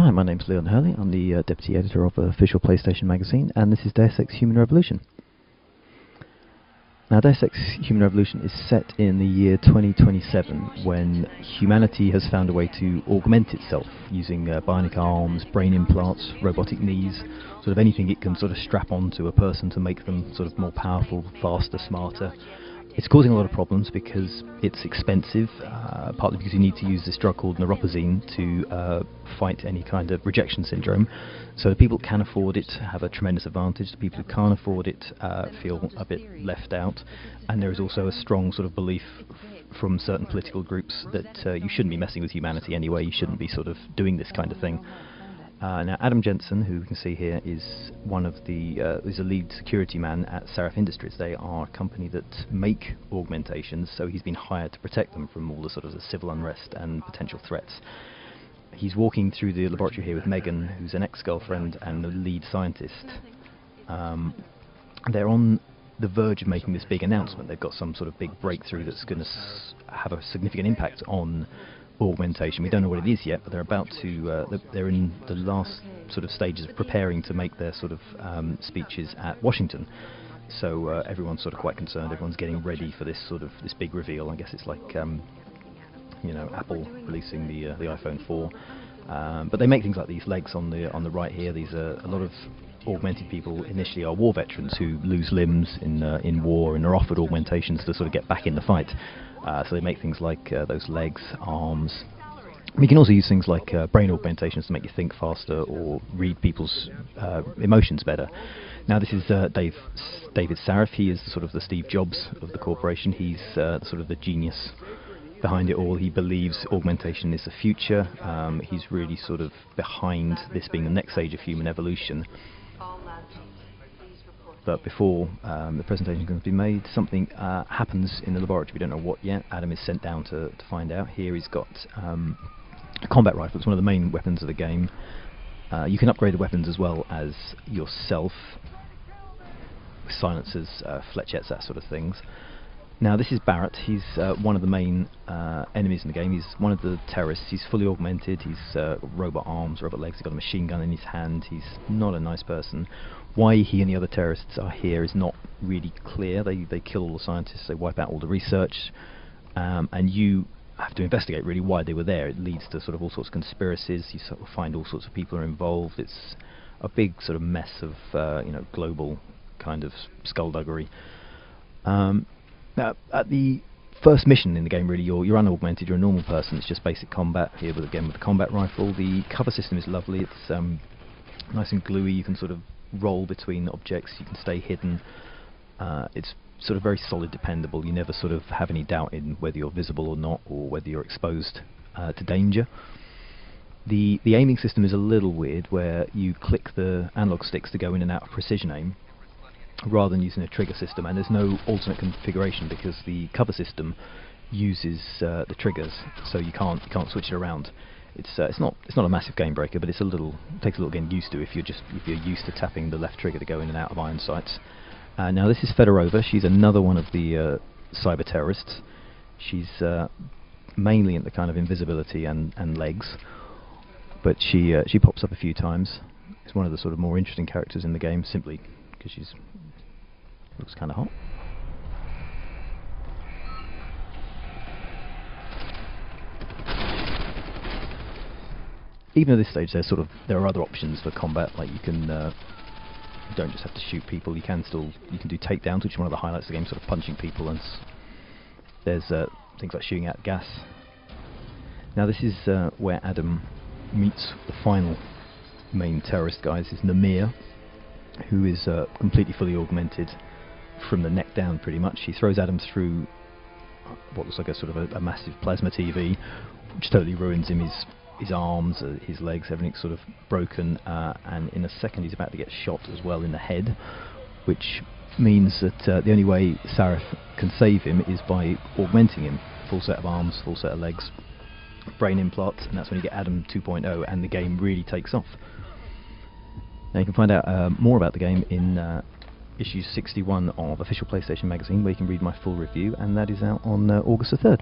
Hi, my name's Leon Hurley. I'm the Deputy Editor of Official PlayStation Magazine, and this is Deus Ex Human Revolution. Now, Deus Ex Human Revolution is set in the year 2027, when humanity has found a way to augment itself using bionic arms, brain implants, robotic knees, sort of anything it can sort of strap onto a person to make them sort of more powerful, faster, smarter. It's causing a lot of problems because it's expensive, partly because you need to use this drug called neuropozyne to fight any kind of rejection syndrome. So the people who can afford it have a tremendous advantage. The people who can't afford it feel a bit left out. And there is also a strong sort of belief from certain political groups that you shouldn't be messing with humanity anyway. You shouldn't be sort of doing this kind of thing. Now, Adam Jensen, who we can see here, is one of the is a lead security man at Seraph Industries. They are a company that make augmentations, so he's been hired to protect them from all the sort of the civil unrest and potential threats. He's walking through the laboratory here with Megan, who's an ex-girlfriend and the lead scientist. They're on the verge of making this big announcement. They've got some sort of big breakthrough that's going to have a significant impact on augmentation. We don't know what it is yet, but they're about to they're in the last sort of stages of preparing to make their sort of speeches at Washington. So everyone's sort of quite concerned. Everyone's getting ready for this sort of this big reveal. I guess it's like you know, Apple releasing the iPhone 4. But they make things like these legs on the right here. These are a lot of augmented people initially are war veterans who lose limbs in war and are offered augmentations to sort of get back in the fight. So they make things like those legs, arms. We can also use things like brain augmentations to make you think faster or read people's emotions better. Now this is David Saraf. He is sort of the Steve Jobs of the corporation. He's sort of the genius behind it all. He believes augmentation is the future. He's really sort of behind this being the next stage of human evolution. But before the presentation can be made, something happens in the laboratory. We don't know what yet. Adam is sent down to find out. Here he's got a combat rifle. It's one of the main weapons of the game. You can upgrade the weapons as well as yourself, with silencers, flechettes, that sort of things. Now this is Barrett. He's one of the main enemies in the game. He's one of the terrorists. He's fully augmented. He's got robot arms, robot legs. He's got a machine gun in his hand. He's not a nice person. Why he and the other terrorists are here is not really clear. They kill all the scientists. They wipe out all the research, and you have to investigate really why they were there. It leads to sort of all sorts of conspiracies. You sort of find all sorts of people are involved. It's a big sort of mess of you know, global kind of skullduggery. Now, at the first mission in the game, really, you're unaugmented, you're a normal person. It's just basic combat here, but again with the combat rifle. The cover system is lovely. It's nice and gluey. You can sort of roll between objects. You can stay hidden. It's sort of very solid, dependable. You never sort of have any doubt in whether you're visible or not, or whether you're exposed to danger. The aiming system is a little weird, where you click the analog sticks to go in and out of precision aim, rather than using a trigger system, and there's no alternate configuration because the cover system uses the triggers, so you can't switch it around. It's not a massive game breaker, but it takes a little getting used to if you're used to tapping the left trigger to go in and out of iron sights. Now this is Fedorova. She's another one of the cyber terrorists. She's mainly into kind of invisibility and legs, but she pops up a few times. It's one of the sort of more interesting characters in the game, simply because she's looks kind of hot. Even at this stage, there are other options for combat. Like you can you don't just have to shoot people. You can do takedowns, which is one of the highlights of the game. Sort of punching people, and there's things like shooting out gas. Now this is where Adam meets the final main terrorist guy. This is Namir, who is completely fully augmented from the neck down, pretty much. He throws Adam through what looks like a sort of a massive plasma TV, which totally ruins him. His arms, his legs, everything's sort of broken, and in a second he's about to get shot as well in the head, which means that the only way Saraf can save him is by augmenting him. Full set of arms, full set of legs, brain implants, and that's when you get Adam 2.0 and the game really takes off. Now you can find out more about the game in issue 61 of Official PlayStation Magazine, where you can read my full review, and that is out on August the 3rd.